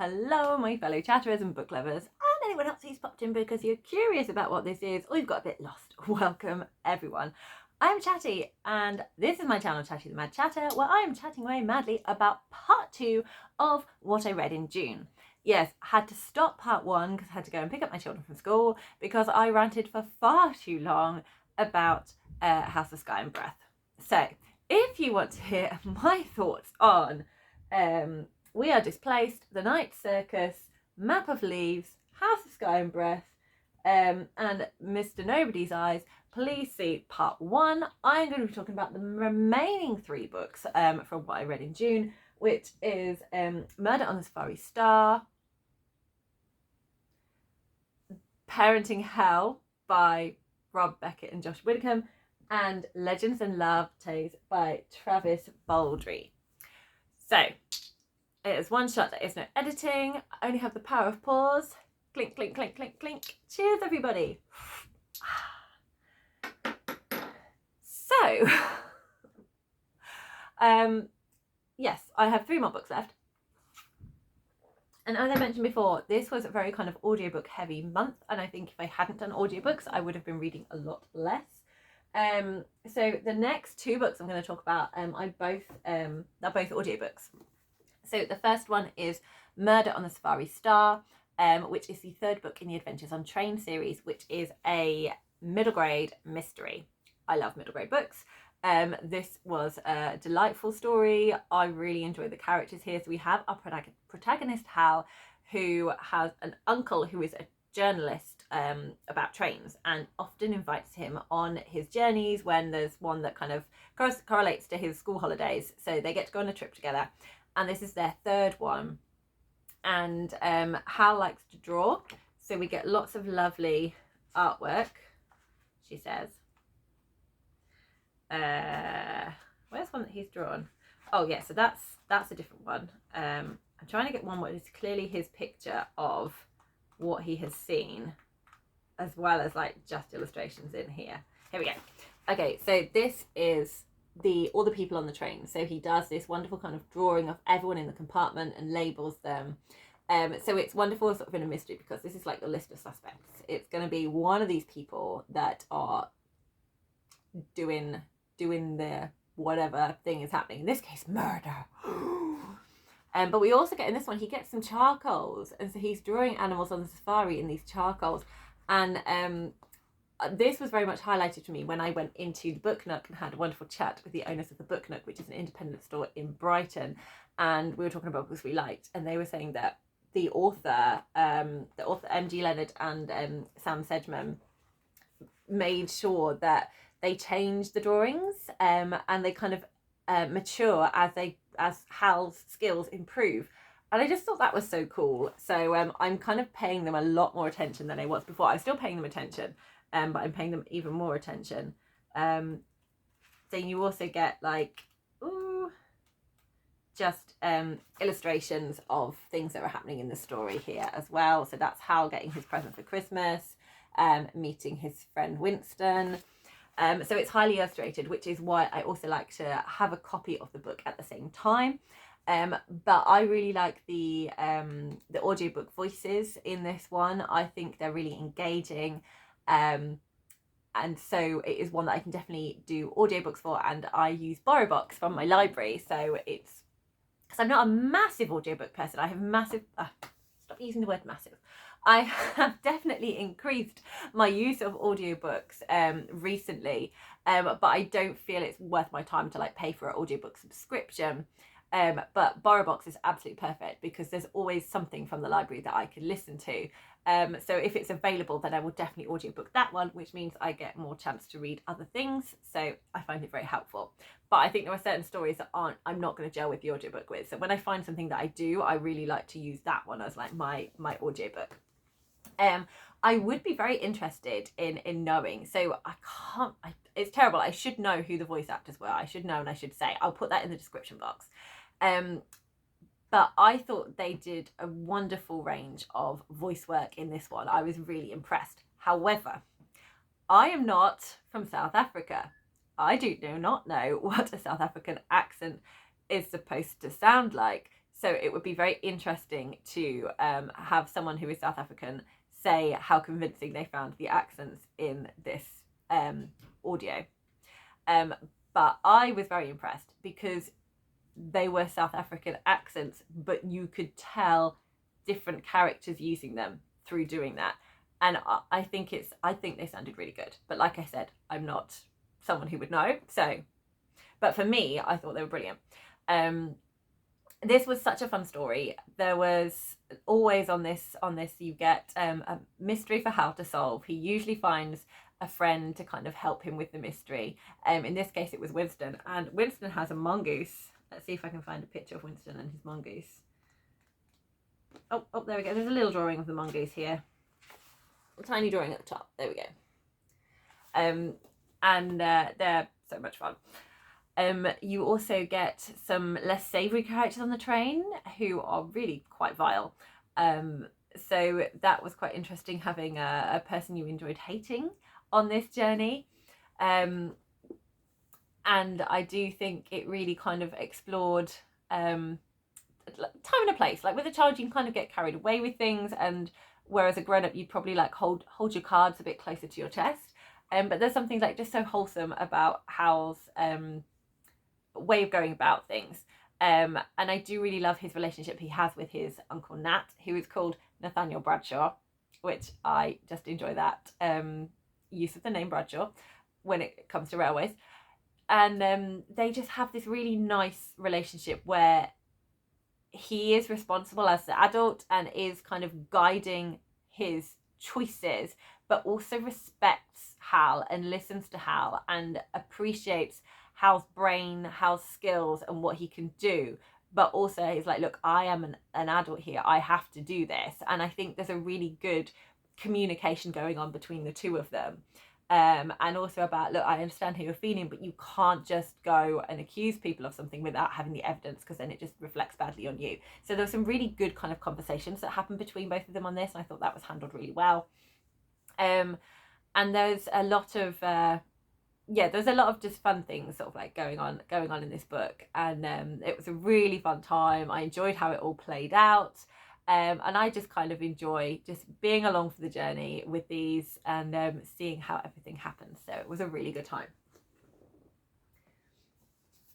Hello, my fellow chatterers and book lovers, and anyone else who's popped in because you're curious about what this is or you've got a bit lost. Welcome, everyone. I'm Chatty, and this is my channel, Chatty the Mad Chatter, where I am chatting away madly about part 2 of what I read in June. Yes, I had to stop part 1 because I had to go and pick up my children from school because I ranted for far too long about House of Sky and Breath. So, if you want to hear my thoughts on We Are Displaced, The Night Circus, Map of Leaves, House of Sky and Breath, and Mr. Nobodies Eyes, please see part 1. I'm going to be talking about the remaining 3 books from what I read in June, which is Murder on the Safari Star, Parenting Hell by Rob Beckett and Josh Widdicombe, and Legends and Lattes by Travis Baldry. So, it is one shot, there is no editing. I only have the power of pause. Clink, clink, clink, clink, clink. Cheers, everybody. So, yes, I have 3 more books left. And as I mentioned before, this was a very kind of audiobook heavy month. And I think if I hadn't done audiobooks, I would have been reading a lot less. So the next 2 books I'm going to talk about are both audiobooks. So the first one is Murder on the Safari Star, which is the 3rd book in the Adventures on Train series, which is a middle grade mystery. I love middle grade books. This was a delightful story. I really enjoy the characters here. So we have our protagonist, Hal, who has an uncle who is a journalist about trains and often invites him on his journeys when there's one that kind of correlates to his school holidays. So they get to go on a trip together. And this is their 3rd one. And Hal likes to draw. So we get lots of lovely artwork, she says. Where's one that he's drawn? Oh, yeah, so that's a different one. I'm trying to get one where it's clearly his picture of what he has seen, as well as like just illustrations in here. Here we go. Okay, so this is all the people on the train. So he does this wonderful kind of drawing of everyone in the compartment and labels them. So it's wonderful sort of in a mystery because this is like the list of suspects. It's going to be one of these people that are doing the whatever thing is happening. In this case, murder. But we also get in this one, he gets some charcoals. And so he's drawing animals on the safari in these charcoals. And this was very much highlighted for me when I went into the Book Nook and had a wonderful chat with the owners of the Book Nook, which is an independent store in Brighton. And we were talking about books we liked. And they were saying that the author M.G. Leonard and Sam Sedgman made sure that they changed the drawings and they kind of mature as Hal's skills improve. And I just thought that was so cool. So I'm kind of paying them a lot more attention than I was before. I was still paying them attention, but I'm paying them even more attention. So you also get like, just illustrations of things that are happening in the story here as well. So that's Hal getting his present for Christmas, meeting his friend Winston. So it's highly illustrated, which is why I also like to have a copy of the book at the same time. But I really like the audiobook voices in this one. I think they're really engaging. And so it is one that I can definitely do audiobooks for, and I use BorrowBox from my library. So I'm not a massive audiobook person. I have stop using the word massive. I have definitely increased my use of audiobooks recently, but I don't feel it's worth my time to like pay for an audiobook subscription. But BorrowBox is absolutely perfect because there's always something from the library that I can listen to. So if it's available, then I will definitely audiobook that one, which means I get more chance to read other things. So I find it very helpful. But I think there are certain stories that I'm not going to gel with the audiobook with. So when I find something that I do, I really like to use that one as like my audiobook. I would be very interested in knowing. So it's terrible. I should know who the voice actors were. I should know, and I should say. I'll put that in the description box. But I thought they did a wonderful range of voice work in this one. I was really impressed. However, I am not from South Africa. I do not know what a South African accent is supposed to sound like. So it would be very interesting to have someone who is South African say how convincing they found the accents in this audio. But I was very impressed because they were South African accents, but you could tell different characters using them through doing that. And I think they sounded really good. But like I said, I'm not someone who would know. So, but for me, I thought they were brilliant. This was such a fun story. There was always on this you get a mystery for Hal to solve. He usually finds a friend to kind of help him with the mystery. In this case, it was Winston, and Winston has a mongoose. Let's see if I can find a picture of Winston and his mongoose. Oh, there we go. There's a little drawing of the mongoose here. A tiny drawing at the top. There we go. And they're so much fun. You also get some less savoury characters on the train who are really quite vile. So that was quite interesting, having a person you enjoyed hating on this journey. And I do think it really kind of explored time and a place. Like with a child, you can kind of get carried away with things, and whereas a grown-up, you'd probably like hold your cards a bit closer to your chest. But there's something like just so wholesome about Hal's way of going about things. And I do really love his relationship he has with his uncle Nat, who is called Nathaniel Bradshaw, which I just enjoy that use of the name Bradshaw when it comes to railways. And they just have this really nice relationship where he is responsible as the adult and is kind of guiding his choices, but also respects Hal and listens to Hal and appreciates Hal's brain, Hal's skills and what he can do. But also he's like, look, I am an adult here. I have to do this. And I think there's a really good communication going on between the two of them. And also about, look, I understand how you're feeling, but you can't just go and accuse people of something without having the evidence, because then it just reflects badly on you. So there were some really good kind of conversations that happened between both of them on this, and I thought that was handled really well. And there's a lot of there's a lot of just fun things sort of like going on in this book, and it was a really fun time. I enjoyed how it all played out. And I just kind of enjoy just being along for the journey with these and seeing how everything happens. So it was a really good time.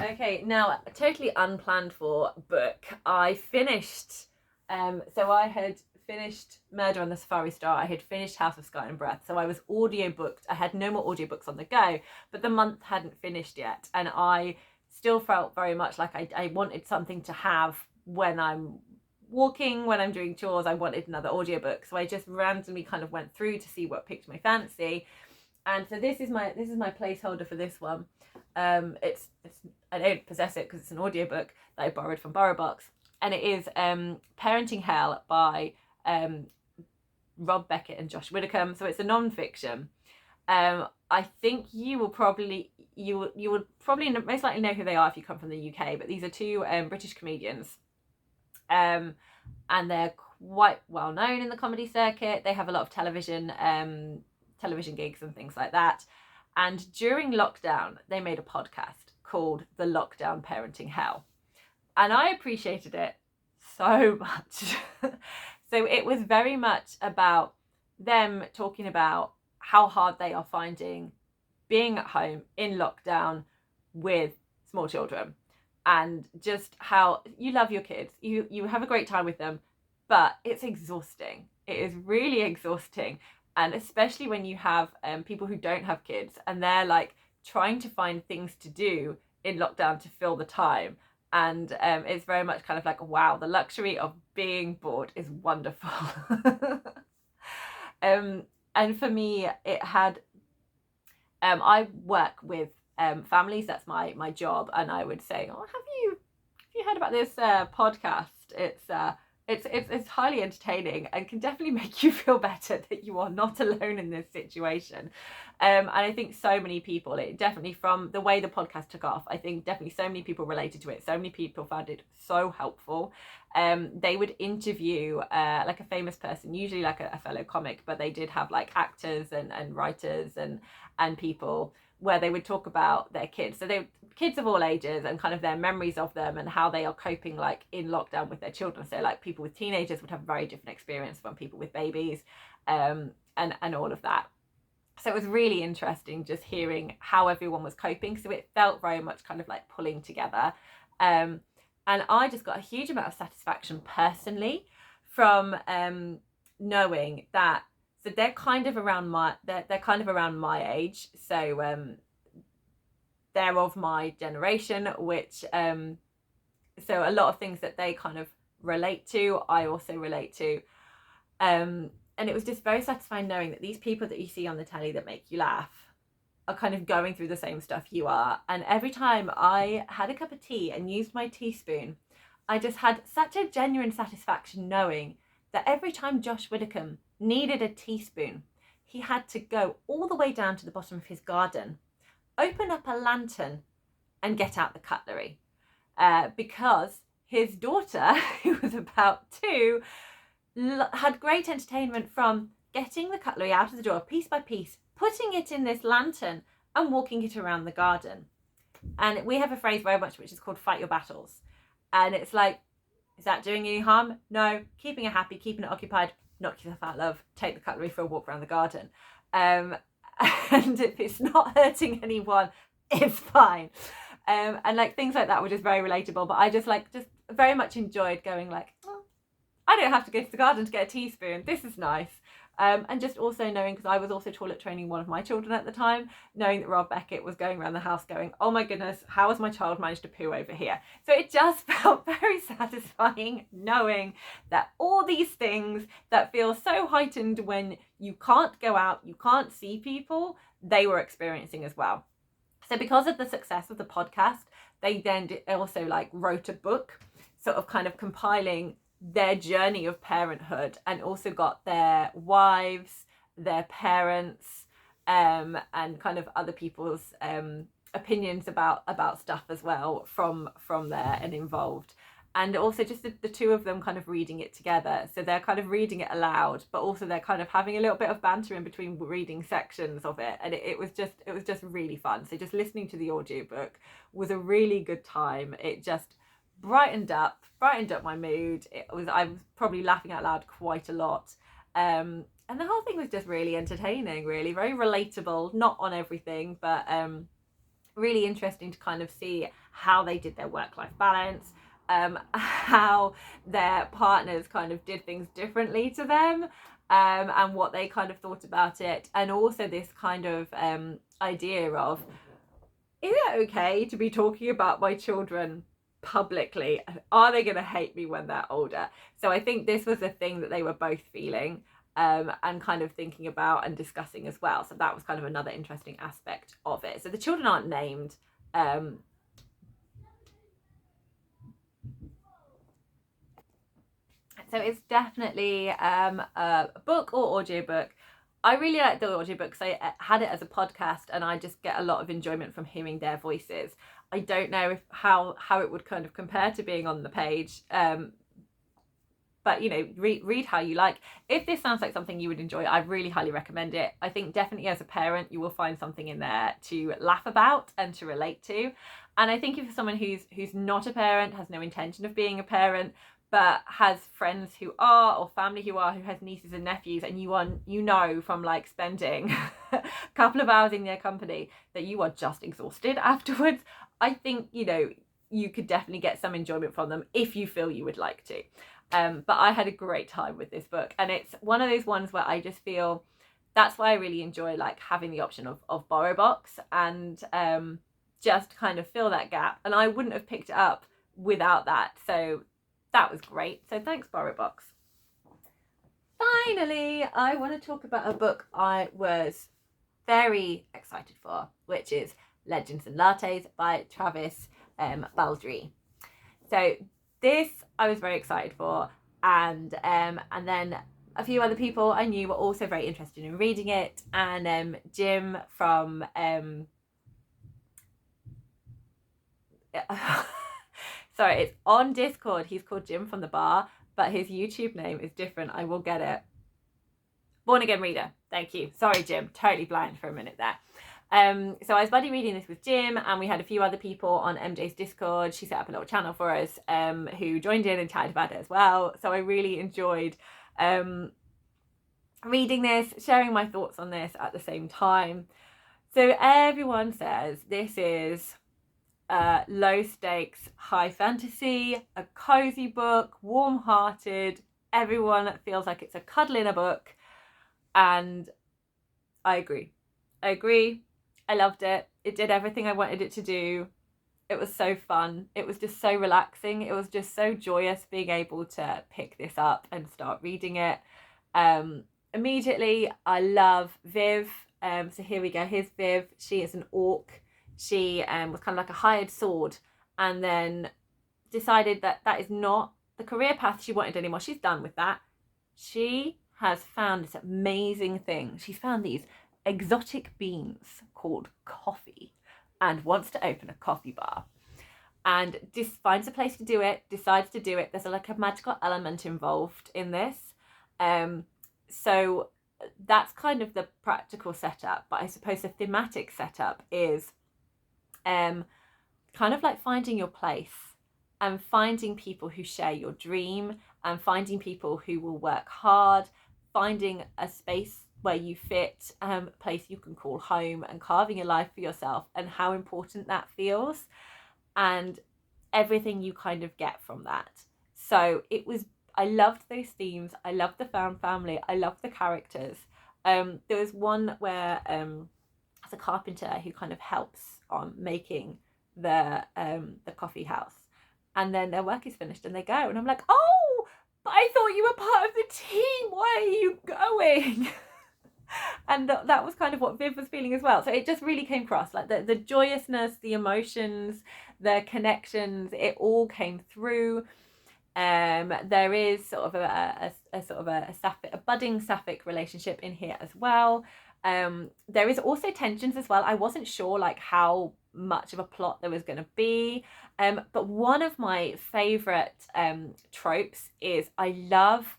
Okay, now a totally unplanned for book. I finished, so I had finished Murder on the Safari Star. I had finished House of Sky and Breath. So I was audiobooked. I had no more audiobooks on the go, but the month hadn't finished yet. And I still felt very much like I wanted something to have when I'm walking, when I'm doing chores. I wanted another audiobook, so I just randomly kind of went through to see what piqued my fancy. And so this is my placeholder for this one. It's I don't possess it because it's an audiobook that I borrowed from BorrowBox, and it is Parenting Hell by Rob Beckett and Josh Widdicombe. So it's a non-fiction. I think you would probably most likely know who they are if you come from the UK, but these are two British comedians. And they're quite well known in the comedy circuit. They have a lot of television gigs and things like that. And during lockdown, they made a podcast called The Lockdown Parenting Hell. And I appreciated it so much. So it was very much about them talking about how hard they are finding being at home in lockdown with small children. And just how you love your kids, you have a great time with them, but it's exhausting. It is really exhausting, and especially when you have people who don't have kids and they're like trying to find things to do in lockdown to fill the time. And it's very much kind of like, wow, the luxury of being bored is wonderful. And for me, it had I work with families. That's my job, and I would say, oh, have you heard about this podcast? It's highly entertaining and can definitely make you feel better that you are not alone in this situation. And I think so many people, it definitely, from the way the podcast took off, I think definitely so many people related to it. So many people found it so helpful. They would interview like a famous person, usually like a fellow comic, but they did have like actors and writers and people where they would talk about their kids. So they kids of all ages and kind of their memories of them and how they are coping like in lockdown with their children. So like people with teenagers would have a very different experience from people with babies, and all of that. So it was really interesting just hearing how everyone was coping. So it felt very much kind of like pulling together. And I just got a huge amount of satisfaction personally from knowing that, so they're kind of around my age. So they're of my generation, which so a lot of things that they kind of relate to, I also relate to. And it was just very satisfying knowing that these people that you see on the telly that make you laugh are kind of going through the same stuff you are. And every time I had a cup of tea and used my teaspoon, I just had such a genuine satisfaction knowing that every time Josh Widdicombe needed a teaspoon, he had to go all the way down to the bottom of his garden, open up a lantern and get out the cutlery, because his daughter, who was about 2, had great entertainment from getting the cutlery out of the door piece by piece, putting it in this lantern and walking it around the garden. And we have a phrase very much which is called fight your battles. And it's like, is that doing any harm? No. Keeping it happy, keeping it occupied, knock yourself out, love. Take the cutlery for a walk around the garden. And if it's not hurting anyone, it's fine. And like things like that were just very relatable. But I just very much enjoyed going like, oh, I don't have to go to the garden to get a teaspoon. This is nice. And just also knowing, because I was also toilet training one of my children at the time, knowing that Rob Beckett was going around the house going, oh my goodness, how has my child managed to poo over here? So it just felt very satisfying knowing that all these things that feel so heightened when you can't go out, you can't see people, they were experiencing as well. So because of the success of the podcast, they then also like wrote a book, sort of kind of compiling their journey of parenthood, and also got their wives, their parents, and kind of other people's opinions about stuff as well from there and involved. And also just the 2 of them kind of reading it together. So they're kind of reading it aloud, but also they're kind of having a little bit of banter in between reading sections of it. And it was just really fun. So just listening to the audiobook was a really good time. It just brightened up my mood. I was probably laughing out loud quite a lot. And the whole thing was just really entertaining, really very relatable, not on everything, but really interesting to kind of see how they did their work-life balance, how their partners kind of did things differently to them, and what they kind of thought about it. And also this kind of idea of, is it okay to be talking about my children publicly? Are they going to hate me when they're older? So I think this was a thing that they were both feeling, and kind of thinking about and discussing as well. So that was kind of another interesting aspect of it. So the children aren't named. So it's definitely a book or audiobook. I really like the audiobook because I had it as a podcast and I just get a lot of enjoyment from hearing their voices. I don't know how it would kind of compare to being on the page, but you know, read how you like. If this sounds like something you would enjoy, I really highly recommend it. I think definitely as a parent you will find something in there to laugh about and to relate to. And I think if you're someone who's not a parent, has no intention of being a parent, but has friends who are, or family who are, who has nieces and nephews, and you know from like spending a couple of hours in their company that you are just exhausted afterwards, I think, you know, you could definitely get some enjoyment from them if you feel you would like to. But I had a great time with this book, and it's one of those ones where I just feel that's why I really enjoy like having the option of BorrowBox, and just kind of fill that gap. And I wouldn't have picked it up without that. So that was great. So thanks, BorrowBox. Finally, I want to talk about a book I was very excited for, which is Legends and Lattes by Travis Baldry. So this I was very excited for, and then a few other people I knew were also very interested in reading it, and Jim from sorry, it's on Discord. He's called Jim from the Bar, but his YouTube name is different. I will get it. Born Again Reader. Thank you. Sorry, Jim. Totally blind for a minute there. So I was buddy reading this with Jim, and we had a few other people on MJ's Discord. She set up a little channel for us, who joined in and chatted about it as well. So I really enjoyed reading this, sharing my thoughts on this at the same time. So everyone says this is low stakes, high fantasy, a cozy book, warm-hearted. Everyone feels like it's a cuddle in a book, and I agree. I loved it. It did everything I wanted it to do. It was so fun. It was just so relaxing. It was just so joyous being able to pick this up and start reading it. Immediately, I love Viv. So here we go. Here's Viv. She is an orc. She was kind of like a hired sword, and then decided that that is not the career path she wanted anymore. She's done with that. She has found this amazing thing. She's found these exotic beans called coffee and wants to open a coffee bar, and just finds a place to do it, decides to do it. There's like a magical element involved in this. So that's kind of the practical setup, but I suppose the thematic setup is kind of like finding your place and finding people who share your dream and finding people who will work hard, finding a space where you fit, a place you can call home, and carving a life for yourself, and how important that feels, and everything you kind of get from that. So I loved those themes. I loved the found family. I loved the characters. There was one where as a carpenter who kind of helps on making the coffee house, and then their work is finished and they go, and I'm like, oh, but I thought you were part of the team. Why are you going? And that was kind of what Viv was feeling as well. So it just really came across, like the joyousness, the emotions, the connections, it all came through. There is sort of a budding sapphic relationship in here as well. There is also tensions as well. I wasn't sure like how much of a plot there was going to be, but one of my favorite tropes is I love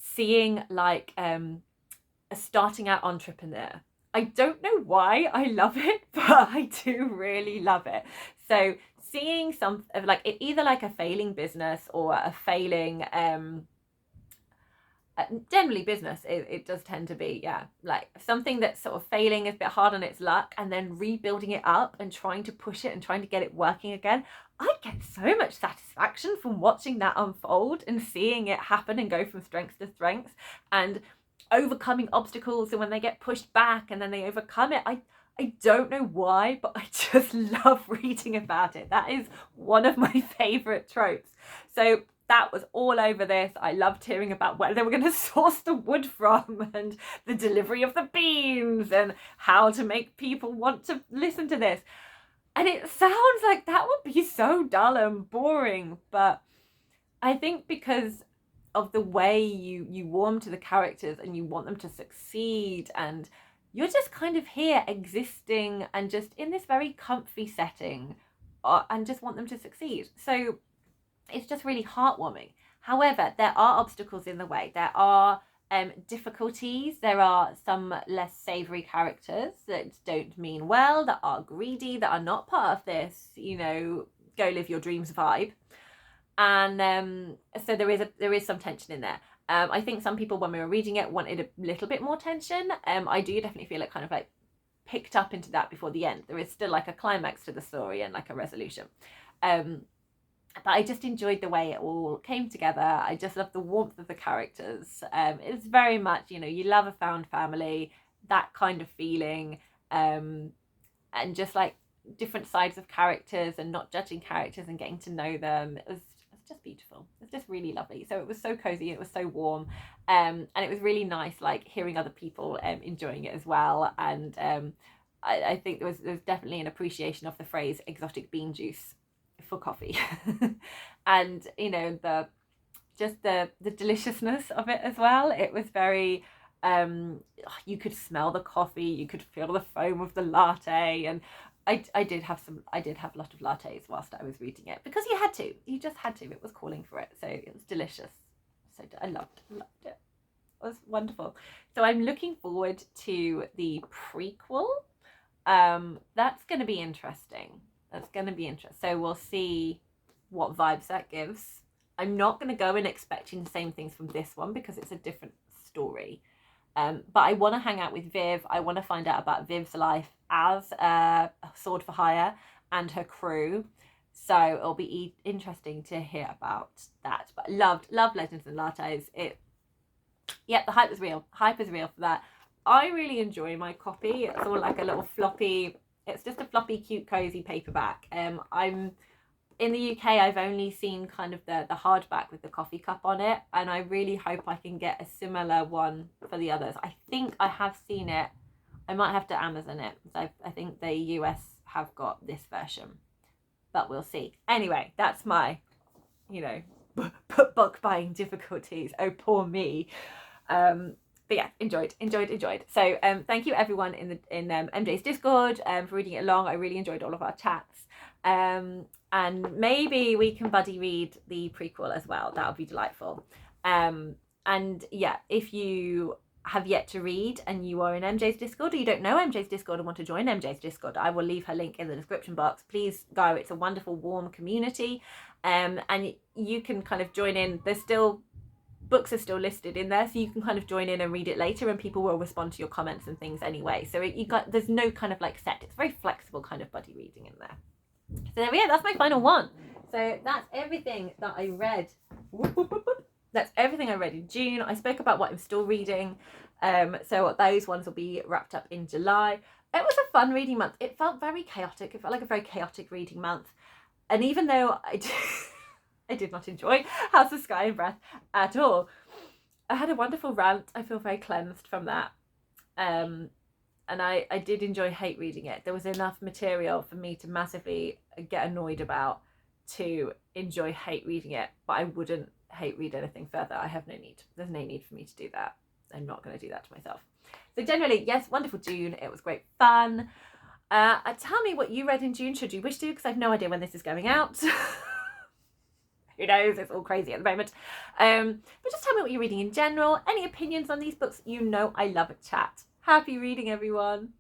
seeing like a starting out entrepreneur. I don't know why I love it, but I do really love it. So seeing some of like either like a failing business or a failing generally business, it does tend to be, yeah, like something that's sort of failing, is a bit hard on its luck, and then rebuilding it up and trying to push it and trying to get it working again. I get so much satisfaction from watching that unfold and seeing it happen and go from strength to strength and overcoming obstacles, and when they get pushed back and then they overcome it. I don't know why, but I just love reading about it. That is one of my favourite tropes. So that was all over this. I loved hearing about where they were going to source the wood from, and the delivery of the beans, and how to make people want to listen to this. And it sounds like that would be so dull and boring, but I think because of the way you warm to the characters and you want them to succeed, and you're just kind of here existing and just in this very comfy setting, and just want them to succeed. So it's just really heartwarming. However, there are obstacles in the way. There are difficulties. There are some less savoury characters that don't mean well, that are greedy, that are not part of this, go live your dreams vibe. And so there is some tension in there. I think some people, when we were reading it, wanted a little bit more tension. I do definitely feel it kind of like picked up into that before the end. There is still like a climax to the story and like a resolution. But I just enjoyed the way it all came together. I just love the warmth of the characters. It's very much, you love a found family, that kind of feeling, and just like different sides of characters and not judging characters and getting to know them. It was just beautiful. It's just really lovely. So it was so cozy, it was so warm, and it was really nice like hearing other people enjoying it as well. And I think there was definitely an appreciation of the phrase exotic bean juice for coffee. And the deliciousness of it as well. It was very you could smell the coffee, you could feel the foam of the latte, and I did have a lot of lattes whilst I was reading it, because you just had to, it was calling for it. So it was delicious. So I loved it. It was wonderful. So I'm looking forward to the prequel That's going to be interesting. That's going to be interesting. So we'll see what vibes that gives. I'm not going to go in expecting the same things from this one because it's a different story. But I want to hang out with Viv. I want to find out about Viv's life as a sword for hire and her crew. So it'll be interesting to hear about that. But loved Legends and Lattes. The hype is real. Hype is real for that. I really enjoy my copy. It's all like a little floppy. It's just a floppy, cute, cozy paperback. I'm in the UK. I've only seen kind of the hardback with the coffee cup on it, and I really hope I can get a similar one for the others. I think I have seen it. I might have to Amazon it. I think the US have got this version, but we'll see. Anyway, that's my, book buying difficulties. Oh, poor me. But yeah, enjoyed. So thank you everyone in MJ's Discord for reading it along. I really enjoyed all of our chats. And maybe we can buddy read the prequel as well. That would be delightful. And yeah, if you have yet to read and you are in MJ's Discord, or you don't know MJ's Discord and want to join MJ's Discord, I will leave her link in the description box. Please go. It's a wonderful, warm community. And you can kind of join in. Books are still listed in there, so you can kind of join in and read it later, and people will respond to your comments and things anyway. So there's no kind of like set. It's very flexible kind of buddy reading in there. So there we go. That's my final one. So that's everything that I read. That's everything I read in June. I spoke about what I'm still reading. So those ones will be wrapped up in July. It was a fun reading month. It felt very chaotic. It felt like a very chaotic reading month. And even though I did not enjoy House of Sky and Breath at all, I had a wonderful rant. I feel very cleansed from that. And I did enjoy hate reading it. There was enough material for me to massively get annoyed about to enjoy hate reading it, but I wouldn't hate read anything further. I have no need. There's no need for me to do that. I'm not going to do that to myself. So generally, yes, wonderful June. It was great fun. Tell me what you read in June, should you wish to, because I have no idea when this is going out. Who knows? It's all crazy at the moment. But just tell me what you're reading in general. Any opinions on these books? I love a chat. Happy reading, everyone.